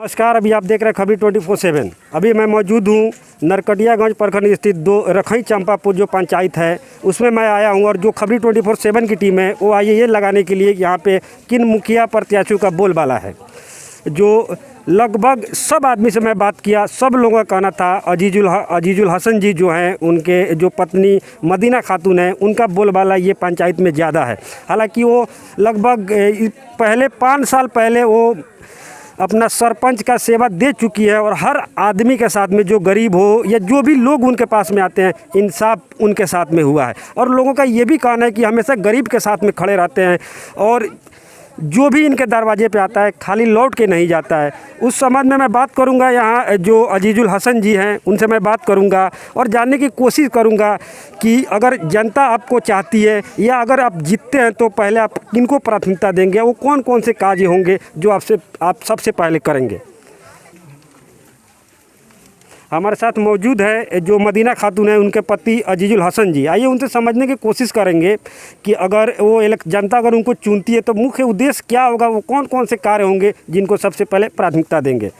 नमस्कार, अभी आप देख रहे हैं खबरी 24/7। अभी मैं मौजूद हूँ नरकटियागंज प्रखंड स्थित रखई चंपापुर जो पंचायत है उसमें मैं आया हूँ। और जो खबरी 24/7 की टीम है वो आई है ये लगाने के लिए यहाँ पे किन मुखिया प्रत्याशियों का बोलबाला है। जो लगभग सब आदमी से मैं बात किया, सब लोगों का कहना था अजीजुल हसन जी जो हैं, उनके जो पत्नी मदीना खातून है, उनका बोलबाला ये पंचायत में ज़्यादा है। हालांकि वो लगभग पहले 5 साल पहले वो अपना सरपंच का सेवा दे चुकी है और हर आदमी के साथ में, जो गरीब हो या जो भी लोग उनके पास में आते हैं, इंसाफ उनके साथ में हुआ है। और लोगों का ये भी कहना है कि हमेशा गरीब के साथ में खड़े रहते हैं और जो भी इनके दरवाजे पे आता है खाली लौट के नहीं जाता है। उस संबंध में मैं बात करूंगा, यहाँ जो अजीजुल हसन जी हैं उनसे मैं बात करूंगा और जानने की कोशिश करूंगा कि अगर जनता आपको चाहती है या अगर आप जीतते हैं तो पहले आप किनको प्राथमिकता देंगे, वो कौन कौन से कार्य होंगे जो आप सबसे पहले करेंगे। हमारे साथ मौजूद है जो मदीना खातून है, उनके पति अजीजुल हसन जी। आइए उनसे समझने की कोशिश करेंगे कि अगर वो जनता अगर उनको चुनती है तो मुख्य उद्देश्य क्या होगा, वो कौन कौन से कार्य होंगे जिनको सबसे पहले प्राथमिकता देंगे।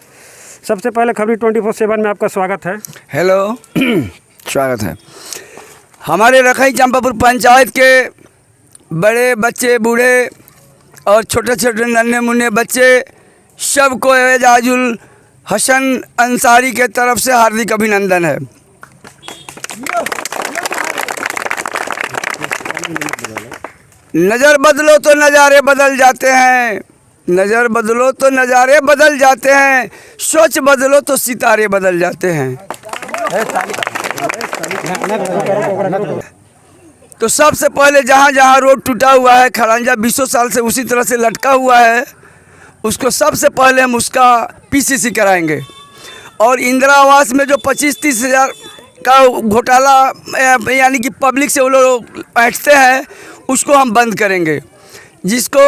सबसे पहले खबरी 24/7 में आपका स्वागत है। हेलो स्वागत है। हमारे रखई चंपापुर पंचायत के बड़े बच्चे, बूढ़े और छोटे छोटे नन्हे मुन्ने बच्चे सबको अजीजुल हसन अंसारी के तरफ से हार्दिक अभिनंदन है। नज़र बदलो तो नज़ारे बदल जाते हैं, नज़र बदलो तो नज़ारे बदल जाते हैं, सोच बदलो तो सितारे बदल जाते हैं। तो सबसे पहले जहाँ जहाँ रोड टूटा हुआ है, खड़ंजा 20 साल से उसी तरह से लटका हुआ है, उसको सबसे पहले हम उसका पीसीसी कराएंगे। और इंदिरा आवास में जो 25-30 हज़ार का घोटाला यानी कि पब्लिक से वो लोग बैठते हैं, उसको हम बंद करेंगे। जिसको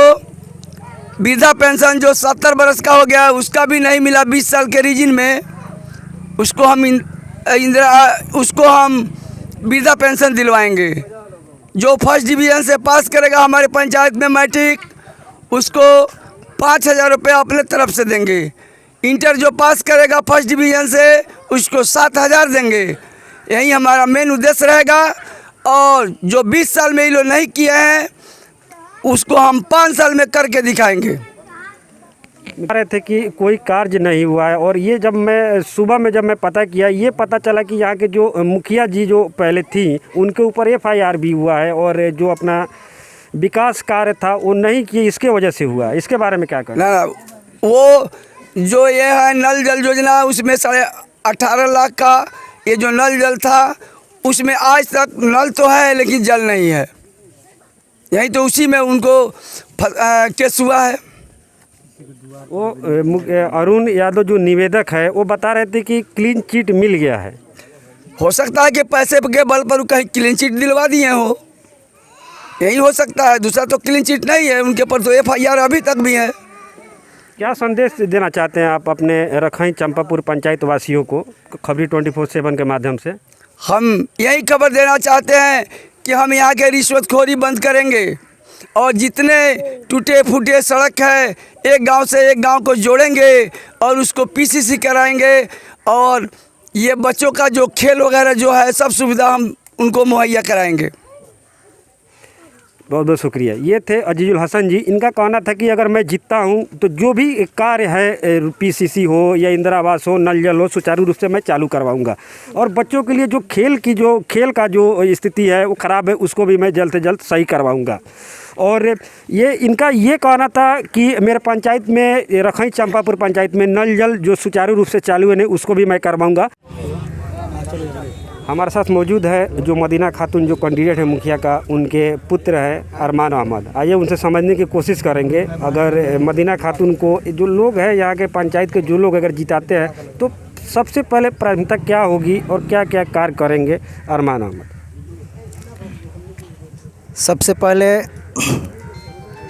वृद्धा पेंशन जो 70 बरस का हो गया उसका भी नहीं मिला 20 साल के रीजन में, उसको हम वृद्धा पेंशन दिलवाएंगे। जो फर्स्ट डिवीज़न से पास करेगा हमारे पंचायत में मैट्रिक, उसको 5,000 रुपये अपने तरफ से देंगे। इंटर जो पास करेगा फर्स्ट डिवीज़न से उसको 7,000 देंगे। यही हमारा मेन उद्देश्य रहेगा। और जो 20 साल में ये लोग नहीं किए हैं उसको हम 5 साल में करके दिखाएंगे। कह रहे थे कि कोई कार्य नहीं हुआ है। और ये जब मैं सुबह में पता किया, ये पता चला कि यहाँ के जो मुखिया जी जो पहले थी उनके ऊपर FIR भी हुआ है और जो अपना विकास कार्य था वो नहीं किए, इसके वजह से हुआ। इसके बारे में क्या करें? ना, वो जो ये है नल जल योजना, उसमें 18.5 लाख का ये जो नल जल था, उसमें आज तक नल तो है लेकिन जल नहीं है। यही तो उसी में उनको केस हुआ है। वो अरुण यादव जो निवेदक है वो बता रहे थे कि क्लीन चिट मिल गया है। हो सकता है कि पैसे के बल पर कहीं क्लीन चिट दिलवा दिए हो, यही हो सकता है। दूसरा तो क्लीन चिट नहीं है उनके पर, तो FIR अभी तक भी है। क्या संदेश देना चाहते हैं आप अपने रखई चंपापुर पंचायत वासियों को खबरी 24/7 के माध्यम से? हम यही खबर देना चाहते हैं कि हम यहाँ के रिश्वतखोरी बंद करेंगे और जितने टूटे फूटे सड़क है एक गांव से एक गांव को जोड़ेंगे और उसको PCC कराएंगे। और ये बच्चों का जो खेल वगैरह जो है सब सुविधा हम उनको मुहैया कराएंगे। बहुत बहुत शुक्रिया। ये थे अजीजुल हसन जी। इनका कहना था कि अगर मैं जीतता हूं तो जो भी कार्य है PCC हो या इंदिरा आवास हो, नल जल हो, सुचारू रूप से मैं चालू करवाऊंगा। और बच्चों के लिए जो खेल का जो स्थिति है वो ख़राब है, उसको भी मैं जल्द से जल्द सही करवाऊंगा। और इनका ये कहना था कि मेरे पंचायत में, रखई चंपापुर पंचायत में नल जल जो सुचारू रूप से चालू है नहीं, उसको भी मैं करवाऊँगा। हमारे साथ मौजूद है जो मदीना खातून जो कैंडिडेट है मुखिया का, उनके पुत्र है अरमान अहमद। आइए उनसे समझने की कोशिश करेंगे। अगर मदीना खातून को जो लोग हैं, यहाँ के पंचायत के जो लोग अगर जिताते हैं तो सबसे पहले प्राथमिकता क्या होगी और क्या क्या कार्य करेंगे अरमान अहमद? सबसे पहले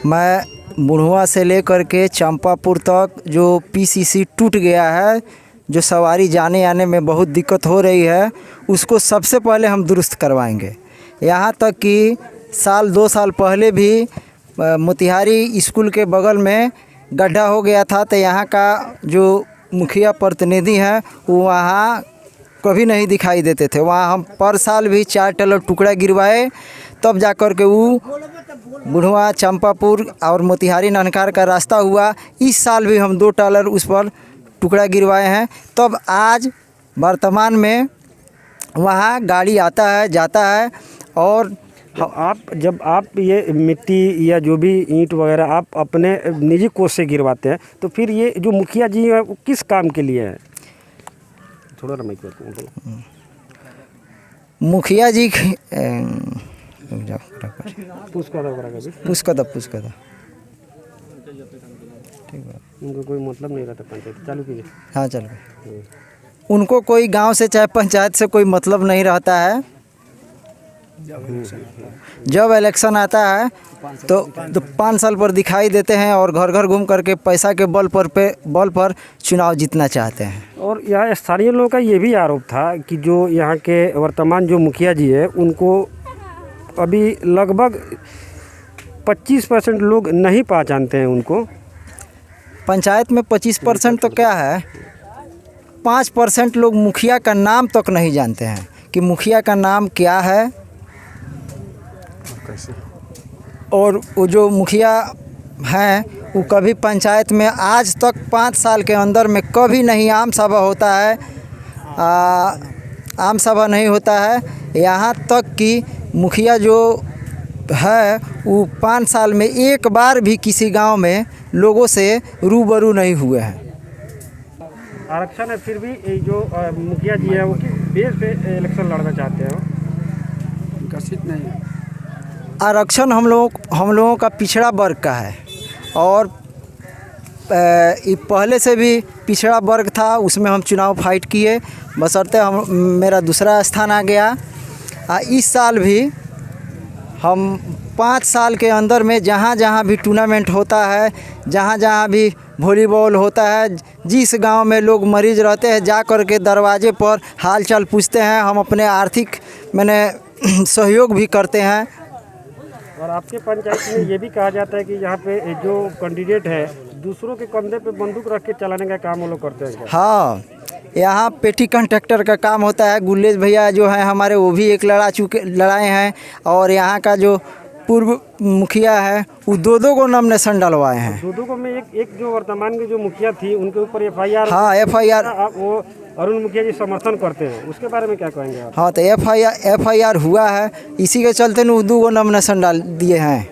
मैं बुढ़वा से लेकर के चंपापुर तक जो PCC टूट गया है, जो सवारी जाने आने में बहुत दिक्कत हो रही है, उसको सबसे पहले हम दुरुस्त करवाएंगे। यहाँ तक कि 2 साल पहले भी मोतिहारी स्कूल के बगल में गड्ढा हो गया था, तो यहाँ का जो मुखिया प्रतिनिधि हैं वो वहाँ कभी नहीं दिखाई देते थे। वहाँ हम पर साल भी 4 टेलर टुकड़ा गिरवाए, तब जा कर के वो बुढ़वा चंपापुर और मोतिहारी ननकार का रास्ता हुआ। इस साल भी हम 2 टेलर उस पर टुकड़ा गिरवाए हैं। तब आज वर्तमान में वहाँ गाड़ी आता है जाता है। और जब आप ये मिट्टी या जो भी ईंट वगैरह आप अपने निजी कोष से गिरवाते हैं, तो फिर ये जो मुखिया जी है वो किस काम के लिए है? थोड़ा ना मुखिया जी उनको कोई मतलब नहीं रहता पंचायत चालू कीजिए। हाँ चलो। उनको कोई गांव से चाहे पंचायत से कोई मतलब नहीं रहता है। जब इलेक्शन आता है तो 5 साल पर दिखाई देते हैं और घर घर घूम करके पैसा के बल पर चुनाव जीतना चाहते हैं। और यहाँ स्थानीय लोगों का ये भी आरोप था कि जो यहाँ के वर्तमान जो मुखिया जी है उनको अभी लगभग 25% लोग नहीं पहचानते हैं उनको। पंचायत में 25% तो क्या है, 5% लोग मुखिया का नाम तक नहीं जानते हैं कि मुखिया का नाम क्या है। और वो जो मुखिया हैं वो कभी पंचायत में आज तक 5 साल के अंदर में कभी नहीं आम सभा होता है, आम सभा नहीं होता है। यहाँ तक कि मुखिया जो है वो 5 साल में एक बार भी किसी गांव में लोगों से रूबरू नहीं हुए हैं। आरक्षण है फिर भी ये जो मुखिया जी है वो किस बेस पे इलेक्शन लड़ना चाहते हैं? विकसित नहीं। आरक्षण हम लोगों का पिछड़ा वर्ग का है और ये पहले से भी पिछड़ा वर्ग था, उसमें हम चुनाव फाइट किए, बशर्ते मेरा दूसरा स्थान आ गया। इस साल भी हम 5 साल के अंदर में जहाँ जहाँ भी टूर्नामेंट होता है, जहाँ जहाँ भी वॉलीबॉल होता है, जिस गांव में लोग मरीज रहते हैं जा कर के दरवाजे पर हाल चाल पूछते हैं। हम अपने आर्थिक सहयोग भी करते हैं। और आपके पंचायत में ये भी कहा जाता है कि यहाँ पे जो कैंडिडेट है दूसरों के कंधे पे बंदूक रख के चलाने का काम वो लोग करते हैं क्या? हाँ, यहाँ पेटी कंट्रैक्टर का काम होता है। गुल्लेश भैया जो हैं हमारे वो भी एक लड़ाए हैं। और यहाँ का जो पूर्व मुखिया है वो 2 को नॉमिनेशन डलवाए हैं। 2 को में एक जो वर्तमान की जो मुखिया थी उनके ऊपर FIR। हाँ FIR। वो अरुण मुखिया जी समर्थन करते हैं, उसके बारे में क्या कहेंगे आप? हाँ तो FIR हुआ है, इसी के चलते 2 को नॉमिनेशन डाल दिए हैं।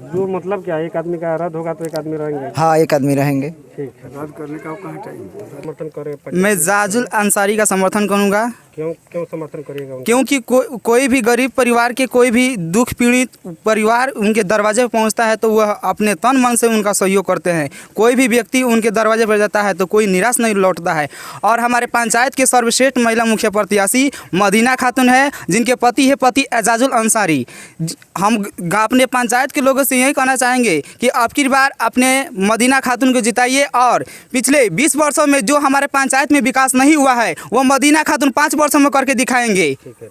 जो मतलब क्या, एक आदमी का रद्द होगा तो एक आदमी रहेंगे? हाँ, एक आदमी रहेंगे। ठीक है, रद्द करने का कहाँ टाइम समर्थन करें? मैं जाजुल अंसारी का समर्थन करूंगा। क्यों समर्थन करिएगा? क्योंकि कोई भी गरीब परिवार के कोई भी दुख पीड़ित परिवार उनके दरवाजे पर पहुंचता है तो वह अपने तन मन से उनका सहयोग करते हैं। कोई भी व्यक्ति उनके दरवाजे पर जाता है तो कोई निराश नहीं लौटता है। और हमारे पंचायत के सर्वश्रेष्ठ महिला मुखिया प्रत्याशी मदीना खातून है, जिनके पति है एजाजुल अंसारी। हम अपने पंचायत के लोगों से यही कहना चाहेंगे कि अब की बार अपने मदीना खातून को जिताइए। और पिछले 20 वर्षों में जो हमारे पंचायत में विकास नहीं हुआ है वो मदीना खातून 5 वर्षों में करके दिखाएंगे। ठीक है।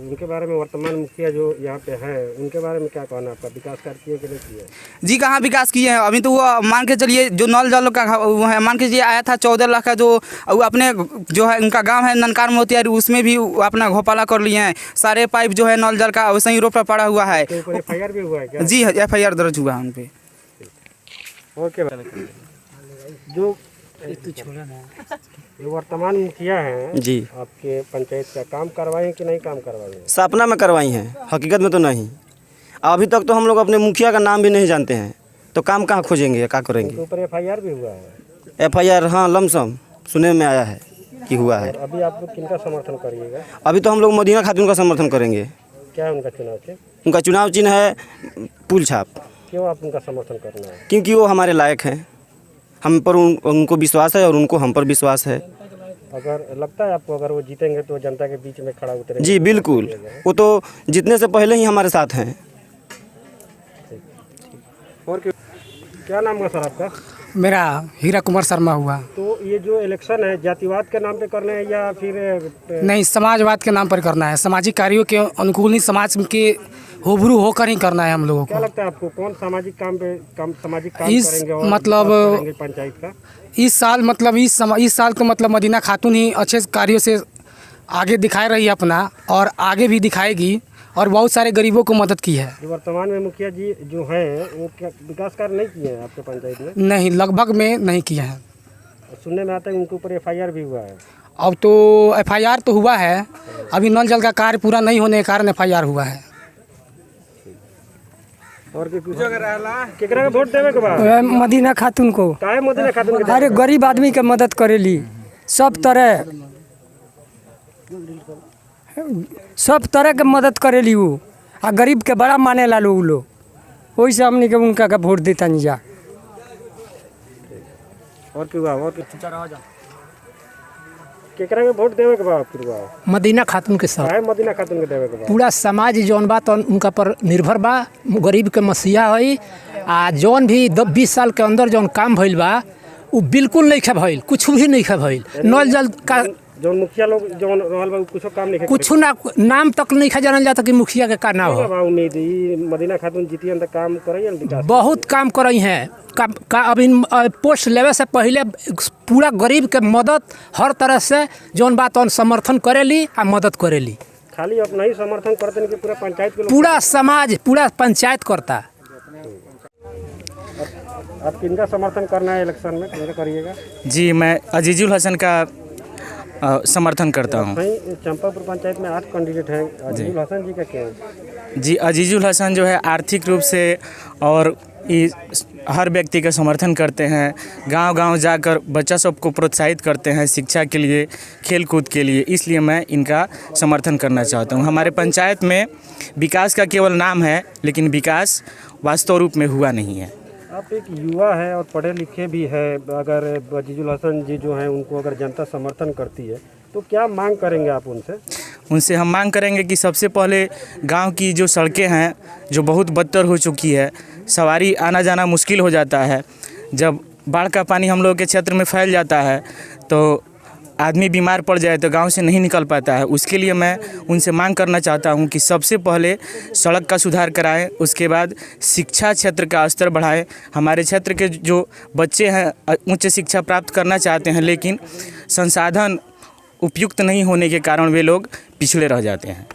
उनके बारे में वर्तमान मुखिया जो यहाँ पे हैं उनके बारे में क्या कहना आपका? विकास कार्य किए कि नहीं किए? जी कहाँ विकास किए हैं? अभी तो वो मान के चलिए जो नल जल का वो है, मान के चलिए आया था 14 लाख का, जो वो अपने जो है उनका गांव है ननकार मोतिहारी, उसमें भी अपना घोटाला कर लिए हैं। सारे पाइप जो है नल जल का वैसे ही रोड पर पड़ा हुआ है। तो FIR भी हुआ है क्या? जी FIR दर्ज हुआ है उन पे। ओके, जो ये वर्तमान मुखिया हैं जी, आपके पंचायत का काम करवाए कि नहीं काम करवाए? सपना में करवाई हैं, हकीकत में तो नहीं। अभी तक तो हम लोग अपने मुखिया का नाम भी नहीं जानते हैं, तो काम कहाँ खोजेंगे, क्या करेंगे? ऊपर FIR भी हुआ है? FIR हाँ लमसम सुनने में आया है कि हुआ है। अभी आप लोग किनका समर्थन करिएगा? अभी तो हम लोग मदीना खातून का समर्थन करेंगे। क्या है उनका चुनाव चिन्ह? उनका चुनाव चिन्ह है पुल छाप। क्यों आप उनका समर्थन करना है? क्योंकि वो हमारे लायक हैं, हम पर उनको विश्वास है और उनको हम पर विश्वास है। अगर लगता है आपको अगर वो जीतेंगे तो जनता के बीच में खड़ा उतरेंगे? जी बिल्कुल, वो तो जीतने से पहले ही हमारे साथ हैं। और क्या नाम है सर आपका? मेरा हीरा कुमार शर्मा हुआ। तो ये जो इलेक्शन है जातिवाद के नाम पे करना है या फिर नहीं, समाजवाद के नाम पर करना है। सामाजिक कार्यों के अनुकूल ही समाज के रूबरू होकर ही करना है हम लोगों क्या को। लगता है आपको कौन सामाजिक काम पे सामाजिक काम इस करेंगे और मतलब विकास करेंगे पंचायत का? इस साल मतलब इस साल तो मतलब मदीना खातून ही अच्छे कार्यों से आगे दिखा रही है अपना, और आगे भी दिखाएगी, और बहुत सारे गरीबों को मदद की है। जो वर्तमान में मुखिया जी जो हैं वो क्या विकास कार्य नहीं किए हैं आपके पंचायत में? नहीं, लगभग में नहीं किए हैं। सुनने में आता है उनके ऊपर FIR भी हुआ है। अब तो FIR तो हुआ है, अभी नल जल का कार्य पूरा नहीं होने के कारण FIR हुआ है। और केकरा के वोट देवे के बाद? मदीना खातून को। काहे मदीना खातून के? अरे गरीब आदमी के मदद करेली, सब तरह के मदद करेली वो, आ गरीब के बड़ा माने ला लो उ लोग, वही से हमने के उनका का वोट देता नहीं जा। और क्यों और केकरा के वोट देवे के बाद फिर मदीना खातून के साथ काहे मदीना खातून के देवे के बाद? पूरा समाज जौन बा तो उनका पर निर्भर बा, गरीब के मसीहा है। आ जौन भी 20 साल के अंदर जौन काम भइल बा वो बिल्कुल नहीं खा भइल, कुछ भी नहीं खा भइल। नल जल का जौन मुखिया लोग जौन रहल बा कुछ काम नहीं कुछ ना नाम तक नहीं खा जानल जाता कि मुखिया के का ना हो। उम्मीद ई मदीना खातून जीतियन त काम करैन विकास बहुत काम करई हैं का अभी पोस्ट लेवे से पहले पूरा गरीब के मदद हर तरह से जौन बात तौन समर्थन करेली आ मदद करेली। खाली अपना ही समर्थन करते हैं कि पूरा पंचायत के लोग? पूरा समाज पूरा पंचायत करता। आप किनका समर्थन करना है इलेक्शन में, किनका करिएगा? जी, मैं अजीजुल हसन का समर्थन करता हूँ। वहीं चंपापुर पंचायत में 8 कैंडिडेट हैं, अजीजुल हसन जी का क्या है? जी, अजीजुल हसन जो है आर्थिक रूप से और हर व्यक्ति का समर्थन करते हैं, गांव-गांव जाकर बच्चा सबको प्रोत्साहित करते हैं शिक्षा के लिए, खेल कूद के लिए, इसलिए मैं इनका समर्थन करना चाहता हूं। हमारे पंचायत में विकास का केवल नाम है, लेकिन विकास वास्तव रूप में हुआ नहीं है। आप एक युवा है और पढ़े लिखे भी है, अगर अजीजुल हसन जी जो हैं उनको अगर जनता समर्थन करती है तो क्या मांग करेंगे आप उनसे? उनसे हम मांग करेंगे कि सबसे पहले गांव की जो सड़कें हैं जो बहुत बदतर हो चुकी है, सवारी आना जाना मुश्किल हो जाता है। जब बाढ़ का पानी हम लोग के क्षेत्र में फैल जाता है तो आदमी बीमार पड़ जाए तो गांव से नहीं निकल पाता है। उसके लिए मैं उनसे मांग करना चाहता हूं कि सबसे पहले सड़क का सुधार कराएं, उसके बाद शिक्षा क्षेत्र का स्तर बढ़ाएं। हमारे क्षेत्र के जो बच्चे हैं उच्च शिक्षा प्राप्त करना चाहते हैं, लेकिन संसाधन उपयुक्त नहीं होने के कारण वे लोग पिछड़े रह जाते हैं।